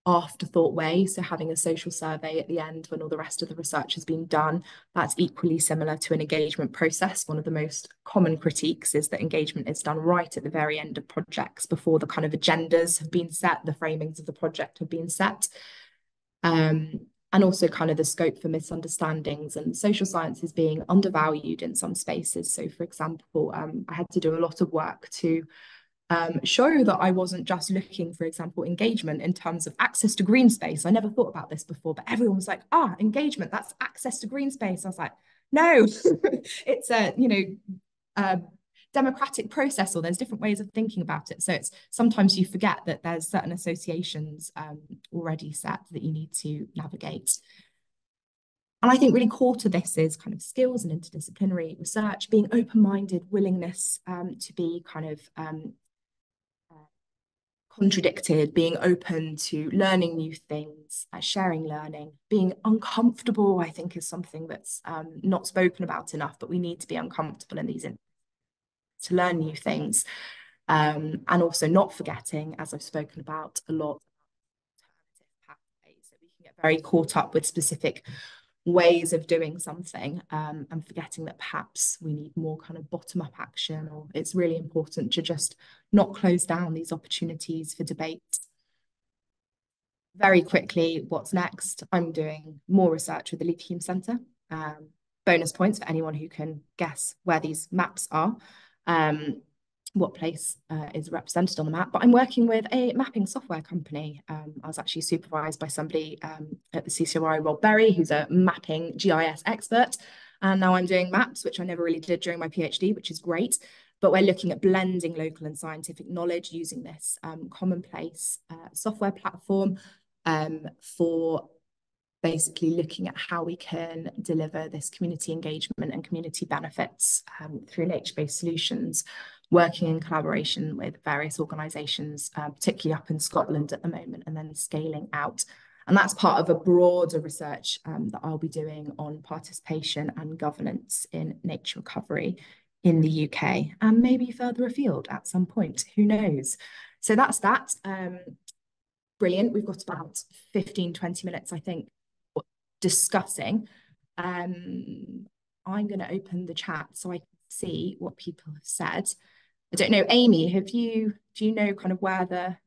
B: afterthought way. So having a social survey at the end when all the rest of the research has been done, that's equally similar to an engagement process. One of the most common critiques is that engagement is done right at the very end of projects before the kind of agendas have been set, the framings of the project have been set. And also kind of the scope for misunderstandings and social sciences being undervalued in some spaces. So for example, I had to do a lot of work to show that I wasn't just looking, for example, engagement in terms of access to green space. I never thought about this before, but everyone was like, engagement, that's access to green space. I was like, no, it's a, democratic process, or there's different ways of thinking about it. So it's sometimes you forget that there's certain associations already set that you need to navigate. And I think really core to this is kind of skills and interdisciplinary research, being open-minded, willingness to be kind of contradicted, being open to learning new things, sharing learning, being uncomfortable, I think is something that's not spoken about enough, but we need to be uncomfortable in these to learn new things, and also not forgetting, as I've spoken about a lot, alternative pathways. So we can get very caught up with specific ways of doing something and forgetting that perhaps we need more kind of bottom-up action, or it's really important to just not close down these opportunities for debate. Very quickly, what's next? I'm doing more research with the Leverhulme Centre. Bonus points for anyone who can guess where these maps are. What place is represented on the map, but I'm working with a mapping software company. I was actually supervised by somebody at the CCRI, Rob Berry, who's a mapping GIS expert, and now I'm doing maps, which I never really did during my PhD, which is great, but we're looking at blending local and scientific knowledge using this commonplace software platform for basically looking at how we can deliver this community engagement and community benefits through nature-based solutions, working in collaboration with various organisations, particularly up in Scotland at the moment, and then scaling out. And that's part of a broader research that I'll be doing on participation and governance in nature recovery in the UK, and maybe further afield at some point, who knows? So that's that. Brilliant. We've got about 15-20 minutes, I think, discussing. I'm going to open the chat so I can see what people have said. I don't know, Amy, do you know kind of where the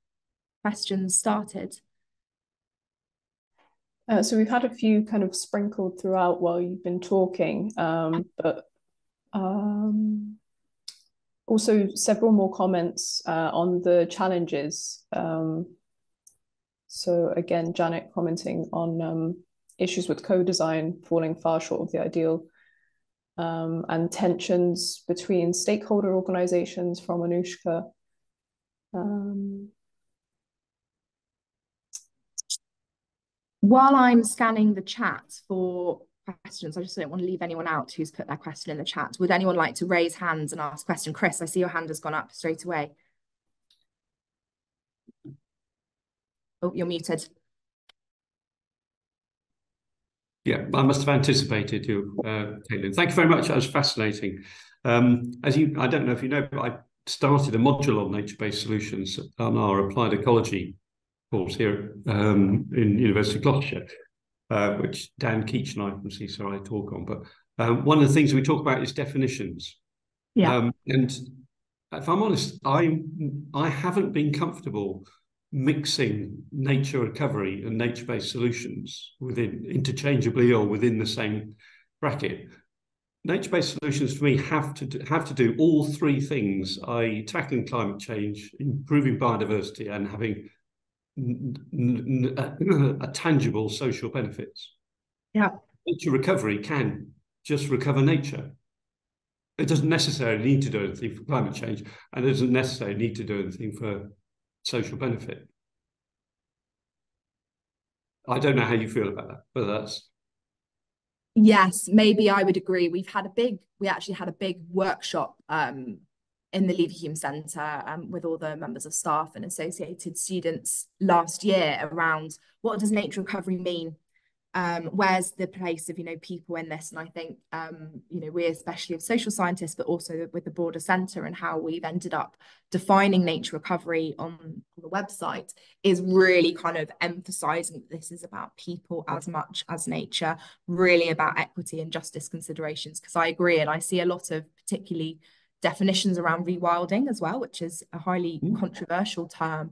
B: questions started?
A: So we've had a few kind of sprinkled throughout while you've been talking, but also several more comments on the challenges. So again, Janet commenting on issues with co-design falling far short of the ideal, and tensions between stakeholder organizations from Anushka.
B: While I'm scanning the chat for questions, I just don't want to leave anyone out who's put their question in the chat. Would anyone like to raise hands and ask a question? Chris, I see your hand has gone up straight away. Oh, you're muted.
D: Yeah, I must have anticipated you, Caitlin. Thank you very much. That was fascinating. I don't know if you know, but I started a module on nature-based solutions on our applied ecology course here in University of Gloucestershire, which Dan Keach and I from CCRI talk on. But one of the things we talk about is definitions.
B: Yeah.
D: And if I'm honest, I haven't been comfortable mixing nature recovery and nature-based solutions within interchangeably or within the same bracket. Nature-based solutions for me have to do all three things: tackling climate change, improving biodiversity, and having a tangible social benefits.
B: Yeah.
D: Nature recovery can just recover nature. It doesn't necessarily need to do anything for climate change, and it doesn't necessarily need to do anything for social benefit. I don't know how you feel about that, but that's...
B: Yes, maybe I would agree. We actually had a big workshop in the Leverhulme Centre with all the members of staff and associated students last year around what does nature recovery mean? Where's the place of, people in this? And I think, we especially as social scientists, but also with the broader centre and how we've ended up defining nature recovery on the website is really kind of emphasising that this is about people as much as nature, really about equity and justice considerations. Because I agree, and I see a lot of particularly definitions around rewilding as well, which is a highly controversial term.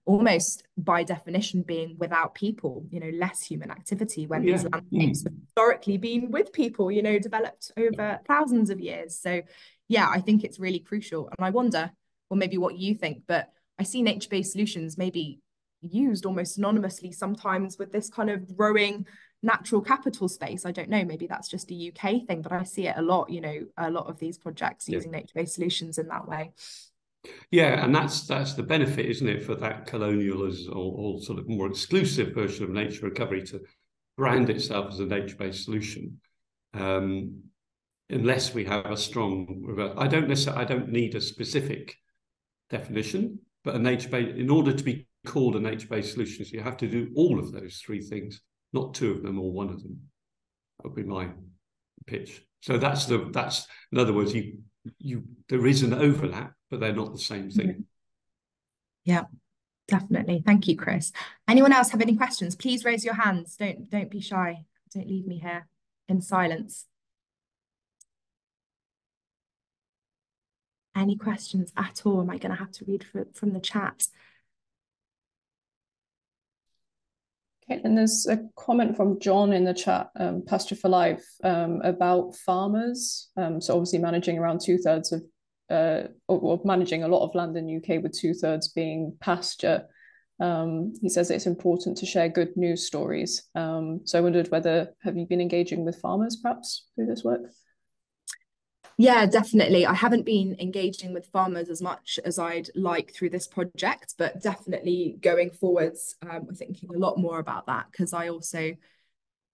B: Almost by definition being without people, less human activity when these landscapes have historically been with people, developed over thousands of years. So yeah, I think it's really crucial. And I wonder, or maybe what you think, but I see nature-based solutions maybe used almost synonymously sometimes with this kind of growing natural capital space. I don't know, maybe that's just a UK thing, but I see it a lot, a lot of these projects using nature-based solutions in that way.
D: Yeah, and that's the benefit, isn't it, for that colonial or sort of more exclusive version of nature recovery to brand itself as a nature-based solution, unless we have a strong. I don't need a specific definition, but a nature-based. In order to be called a nature-based solution, so you have to do all of those three things, not two of them or one of them. That would be my pitch. So that's in other words, there is an overlap, but they're not the same thing.
B: Yeah, definitely. Thank you, Chris. Anyone else have any questions? Please raise your hands. Don't be shy. Don't leave me here in silence. Any questions at all? Am I going to have to read from the chat?
A: Okay, and there's a comment from John in the chat, Pasture for Life, about farmers. So obviously managing around 2/3 of, or managing a lot of land in the UK with 2/3 being pasture. He says it's important to share good news stories. So I wondered have you been engaging with farmers perhaps through this work?
B: Yeah, definitely. I haven't been engaging with farmers as much as I'd like through this project, but definitely going forwards, we're thinking a lot more about that, because I also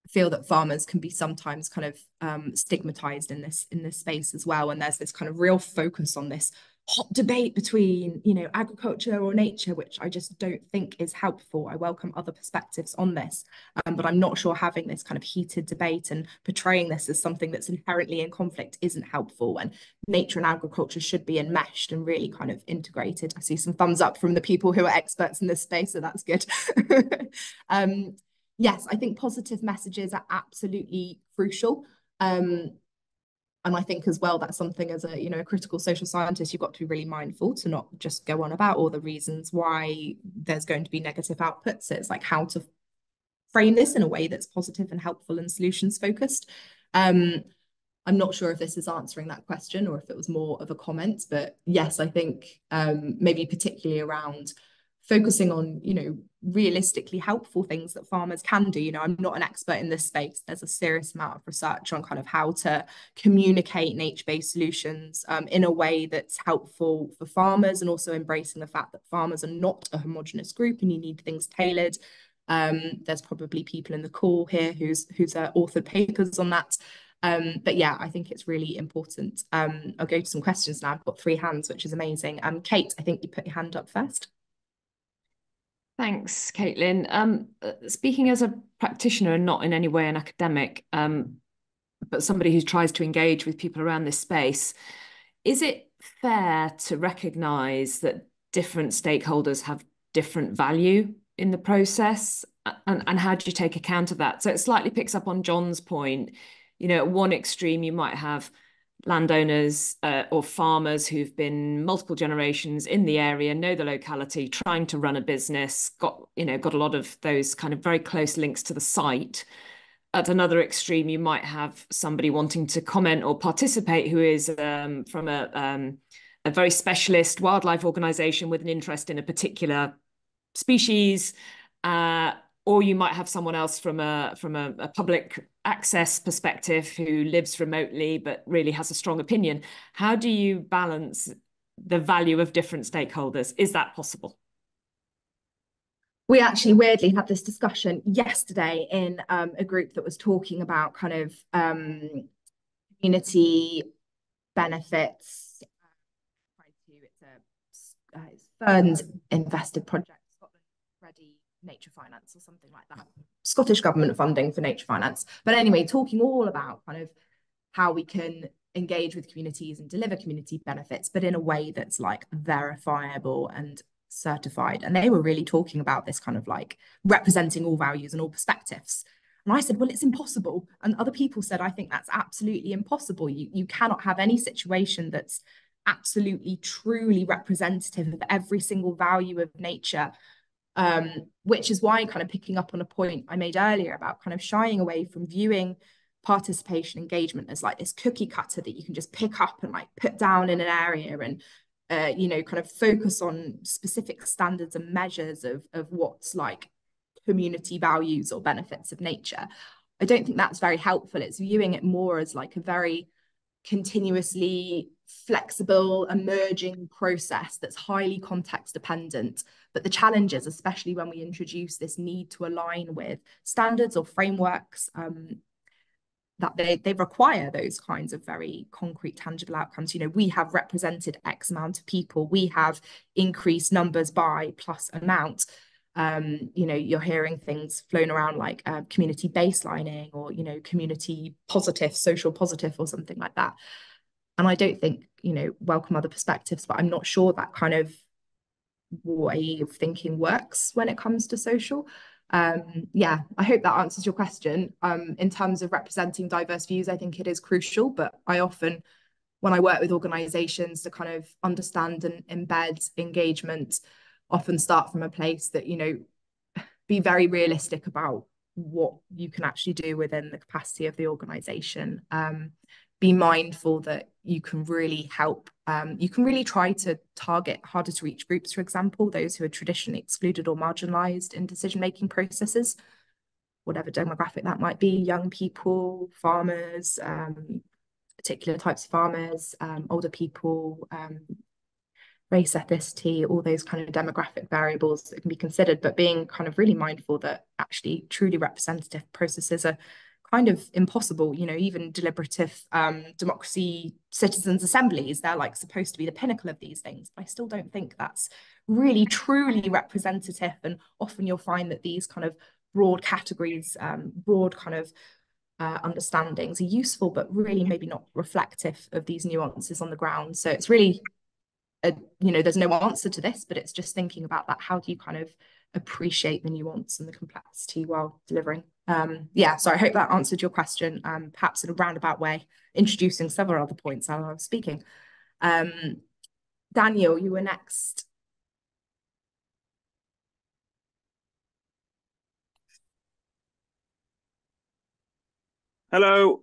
B: feel that farmers can be sometimes kind of stigmatized in this space as well. And there's this kind of real focus on this hot debate between, agriculture or nature, which I just don't think is helpful. I welcome other perspectives on this, but I'm not sure having this kind of heated debate and portraying this as something that's inherently in conflict isn't helpful. And nature and agriculture should be enmeshed and really kind of integrated. I see some thumbs up from the people who are experts in this space, so that's good. Yes, I think positive messages are absolutely crucial. And I think as well, that's something as a, a critical social scientist, you've got to be really mindful to not just go on about all the reasons why there's going to be negative outputs. It's like how to frame this in a way that's positive and helpful and solutions focused. I'm not sure if this is answering that question or if it was more of a comment, but yes, I think maybe particularly around focusing on, realistically helpful things that farmers can do. I'm not an expert in this space. There's a serious amount of research on kind of how to communicate nature-based solutions in a way that's helpful for farmers, and also embracing the fact that farmers are not a homogenous group and you need things tailored. There's probably people in the call here who's authored papers on that. But yeah, I think it's really important. I'll go to some questions now. I've got 3 hands, which is amazing. Kate, I think you put your hand up first.
E: Thanks, Caitlin. Speaking as a practitioner and not in any way an academic, but somebody who tries to engage with people around this space, is it fair to recognise that different stakeholders have different value in the process? And how do you take account of that? So it slightly picks up on John's point. At one extreme, you might have landowners or farmers who've been multiple generations in the area, know the locality, trying to run a business, got a lot of those kind of very close links to the site. At another extreme, you might have somebody wanting to comment or participate who is from a very specialist wildlife organisation with an interest in a particular species, or you might have someone else from a public access perspective who lives remotely but really has a strong opinion. How do you balance the value of different stakeholders? Is that possible?
B: We actually weirdly had this discussion yesterday in a group that was talking about kind of community benefits. It's Fern's invested project, Scotland Ready Nature Finance or something like that. Scottish government funding for nature finance. But anyway, talking all about kind of how we can engage with communities and deliver community benefits, but in a way that's like verifiable and certified. And they were really talking about this kind of like representing all values and all perspectives. And I said, well, it's impossible. And other people said, I think that's absolutely impossible. You cannot have any situation that's absolutely truly representative of every single value of nature. Which is why, kind of picking up on a point I made earlier about kind of shying away from viewing participation engagement as like this cookie cutter that you can just pick up and like put down in an area and kind of focus on specific standards and measures of what's like community values or benefits of nature. I don't think that's very helpful. It's viewing it more as like a very continuously flexible, emerging process that's highly context dependent. But the challenges, especially when we introduce this need to align with standards or frameworks, that they require those kinds of very concrete, tangible outcomes. We have represented X amount of people, we have increased numbers by plus amount. You're hearing things flown around like community baselining or, community positive, social positive or something like that. And I don't think, welcome other perspectives, but I'm not sure that kind of way of thinking works when it comes to social. Yeah, I hope that answers your question. In terms of representing diverse views, I think it is crucial, but I often, when I work with organizations to kind of understand and embed engagement, often start from a place that, be very realistic about what you can actually do within the capacity of the organization. Be mindful that you can really help. You can really try to target harder to reach groups, for example, those who are traditionally excluded or marginalized in decision-making processes, whatever demographic that might be, young people, farmers, particular types of farmers, older people, race, ethnicity, all those kind of demographic variables that can be considered, but being kind of really mindful that actually truly representative processes are kind of impossible. Even deliberative democracy citizens' assemblies, they're like supposed to be the pinnacle of these things, but I still don't think that's really truly representative. And often you'll find that these kind of broad categories, broad kind of understandings are useful, but really maybe not reflective of these nuances on the ground. So it's really there's no answer to this, but it's just thinking about that. How do you kind of appreciate the nuance and the complexity while delivering. Yeah, so I hope that answered your question, perhaps in a roundabout way, introducing several other points while I was speaking. Daniel, you were next.
F: Hello.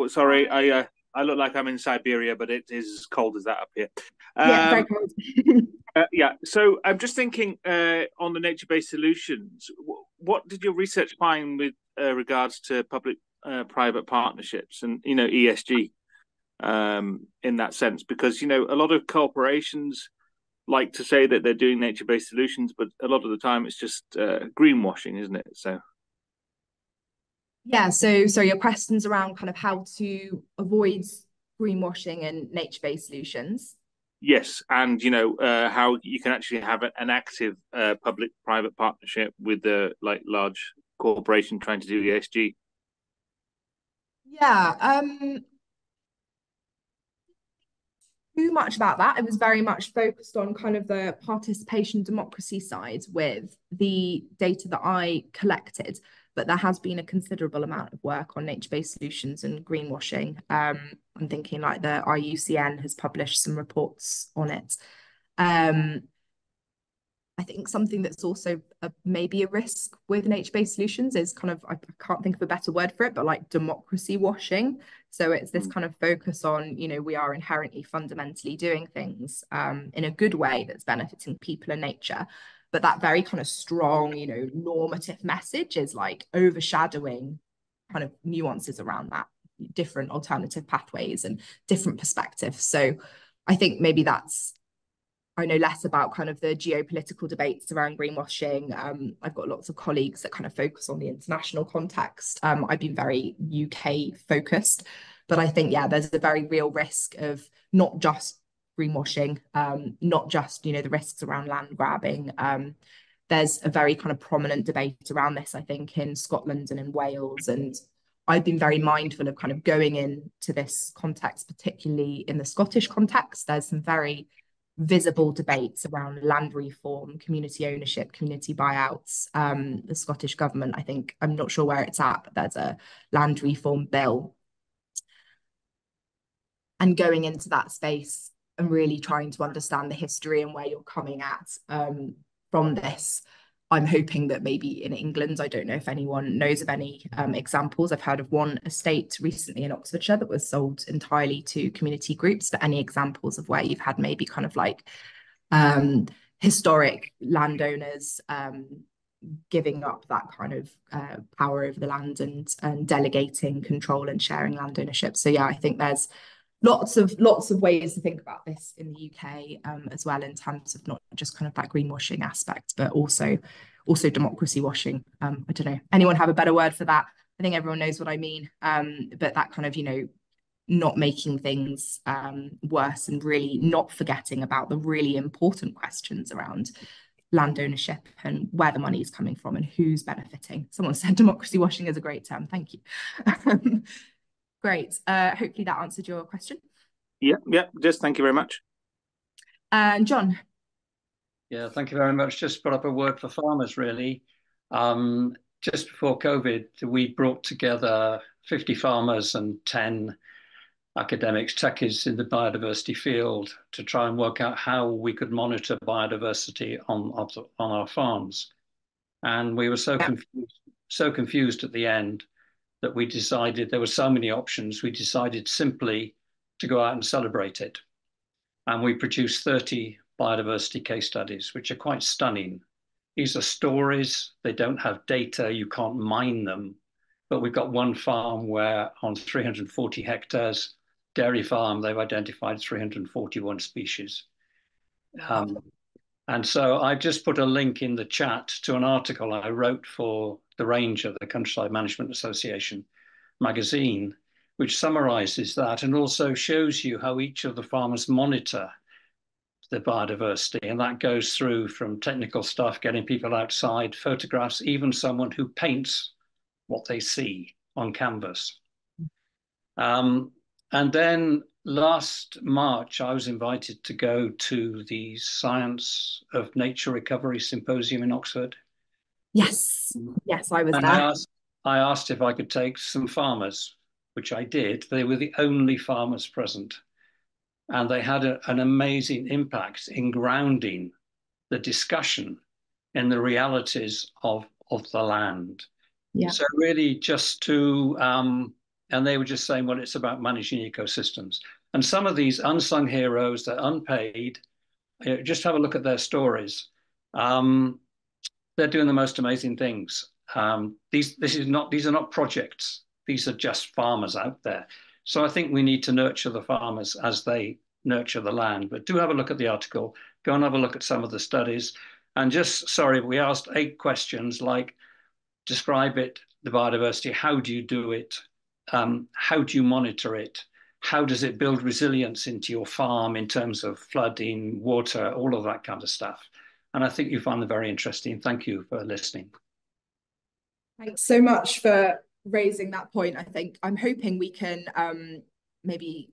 F: Sorry, I look like I'm in Siberia, but it is as cold as that up here.
B: Yeah, very cold.
F: Yeah, so I'm just thinking on the nature-based solutions. What did your research find with regards to public-private partnerships and ESG in that sense? Because a lot of corporations like to say that they're doing nature-based solutions, but a lot of the time it's just greenwashing, isn't it? So.
B: Yeah, so your questions around kind of how to avoid greenwashing and nature-based solutions.
F: Yes, and how you can actually have an active public-private partnership with the large corporation trying to do ESG.
B: Yeah, too much about that. It was very much focused on kind of the participation democracy side with the data that I collected. But there has been a considerable amount of work on nature-based solutions and greenwashing. I'm thinking like the IUCN has published some reports on it. I think something that's also maybe a risk with nature-based solutions is kind of, I can't think of a better word for it, but like democracy washing. So it's this kind of focus on, we are inherently fundamentally doing things in a good way that's benefiting people and nature. But that very kind of strong, normative message is like overshadowing kind of nuances around that, different alternative pathways and different perspectives. So I think maybe I know less about kind of the geopolitical debates around greenwashing. I've got lots of colleagues that kind of focus on the international context. I've been very UK focused, but I think, yeah, there's a very real risk of not just greenwashing, not just, the risks around land grabbing. There's a very kind of prominent debate around this, I think, in Scotland and in Wales. And I've been very mindful of kind of going into this context, particularly in the Scottish context. There's some very visible debates around land reform, community ownership, community buyouts. The Scottish government, I think, I'm not sure where it's at, but there's a land reform bill. And going into that space and really trying to understand the history and where you're coming at from this. I'm hoping that maybe in England, I don't know if anyone knows of any examples. I've heard of one estate recently in Oxfordshire that was sold entirely to community groups, but any examples of where you've had maybe kind of like historic landowners giving up that kind of power over the land and delegating control and sharing land ownership. So yeah, I think there's lots of ways to think about this in the UK as well, in terms of not just kind of that greenwashing aspect, but also democracy washing. I don't know, anyone have a better word for that? I think everyone knows what I mean, but that kind of not making things worse and really not forgetting about the really important questions around land ownership and where the money is coming from and who's benefiting. Someone said democracy washing is a great term. Thank you. Great. Hopefully that answered your question.
F: Yeah, just thank you very much.
B: And John.
G: Yeah, thank you very much. Just put up a word for farmers, really. Just before COVID, we brought together 50 farmers and 10 academics, techies in the biodiversity field to try and work out how we could monitor biodiversity on our farms. And we were so confused at the end that we decided there were so many options. We decided simply to go out and celebrate it. And we produced 30 biodiversity case studies, which are quite stunning. These are stories, they don't have data, you can't mine them. But we've got one farm where on 340 hectares, dairy farm, they've identified 341 species. And so I just put a link in the chat to an article I wrote for the Ranger, the Countryside Management Association magazine, which summarizes that and also shows you how each of the farmers monitor the biodiversity. And that goes through from technical stuff, getting people outside, photographs, even someone who paints what they see on canvas. And then last March, I was invited to go to the Science of Nature Recovery Symposium in Oxford.
B: Yes, I was
G: and
B: there.
G: I asked if I could take some farmers, which I did. They were the only farmers present. And they had an amazing impact in grounding the discussion in the realities of the land.
B: Yeah.
G: So really just to, and they were just saying, well, it's about managing ecosystems. And some of these unsung heroes, they're unpaid. Just have a look at their stories. They're doing the most amazing things. These are not projects. These are just farmers out there. So I think we need to nurture the farmers as they nurture the land. But do have a look at the article. Go and have a look at some of the studies. And just, sorry, we asked 8 questions like, describe it, the biodiversity, how do you do it? How do you monitor it? How does it build resilience into your farm in terms of flooding, water, all of that kind of stuff? And I think you find them very interesting. Thank you for listening.
B: Thanks so much for raising that point. I think I'm hoping we can maybe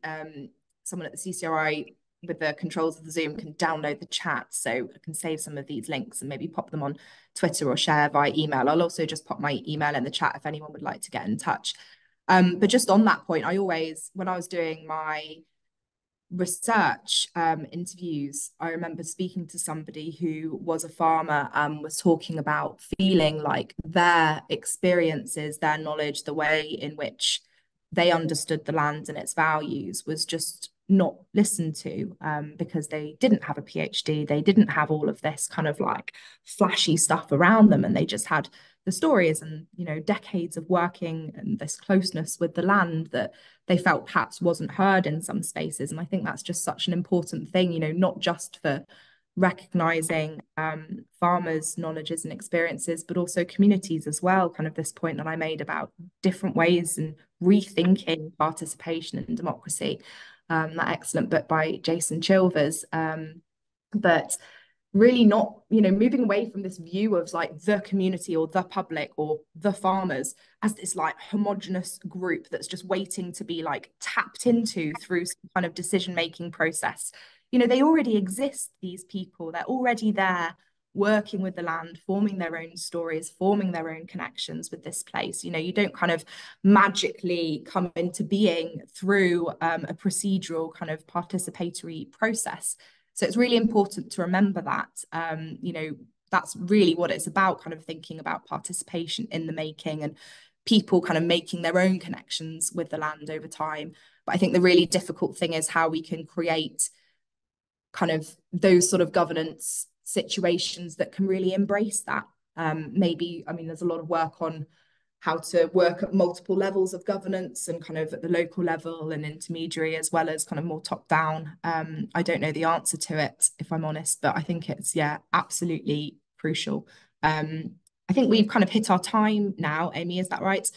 B: someone at the CCRI with the controls of the Zoom can download the chat, so I can save some of these links and maybe pop them on Twitter or share via email. I'll also just pop my email in the chat if anyone would like to get in touch. But just on that point, I always, when I was doing my research interviews, I remember speaking to somebody who was a farmer and was talking about feeling like their experiences, their knowledge, the way in which they understood the land and its values was just not listened to because they didn't have a PhD, they didn't have all of this kind of like flashy stuff around them, and they just had the stories and, you know, decades of working and this closeness with the land that they felt perhaps wasn't heard in some spaces. And I think that's just such an important thing, you know, not just for recognizing farmers' knowledges and experiences, but also communities as well. Kind of this point that I made about different ways and rethinking participation and democracy. That excellent book by Jason Chilvers. But really not, you know, moving away from this view of like the community or the public or the farmers as this like homogenous group that's just waiting to be like tapped into through some kind of decision-making process. You know, they already exist, these people, they're already there working with the land, forming their own stories, forming their own connections with this place. You know, you don't kind of magically come into being through a procedural kind of participatory process. So it's really important to remember that, you know, that's really what it's about, kind of thinking about participation in the making and people kind of making their own connections with the land over time. But I think the really difficult thing is how we can create kind of those sort of governance situations that can really embrace that. Maybe, I mean, there's a lot of work on how to work at multiple levels of governance and kind of at the local level and intermediary, as well as kind of more top down. I don't know the answer to it, if I'm honest, but I think it's, yeah, absolutely crucial. I think we've kind of hit our time now, Amy, is that right?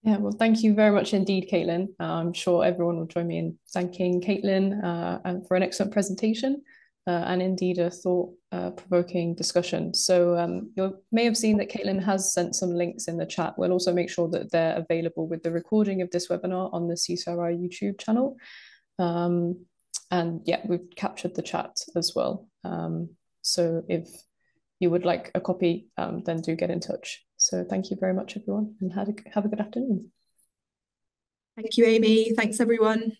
A: Yeah, well, thank you very much indeed, Caitlin. I'm sure everyone will join me in thanking Caitlin and for an excellent presentation and indeed a thought-provoking discussion. So you may have seen that Caitlin has sent some links in the chat. We'll also make sure that they're available with the recording of this webinar on the CCRI YouTube channel. And yeah, we've captured the chat as well. So if you would like a copy, then do get in touch. So thank you very much, everyone, and have a good afternoon.
B: Thank you, Amy. Thanks, everyone.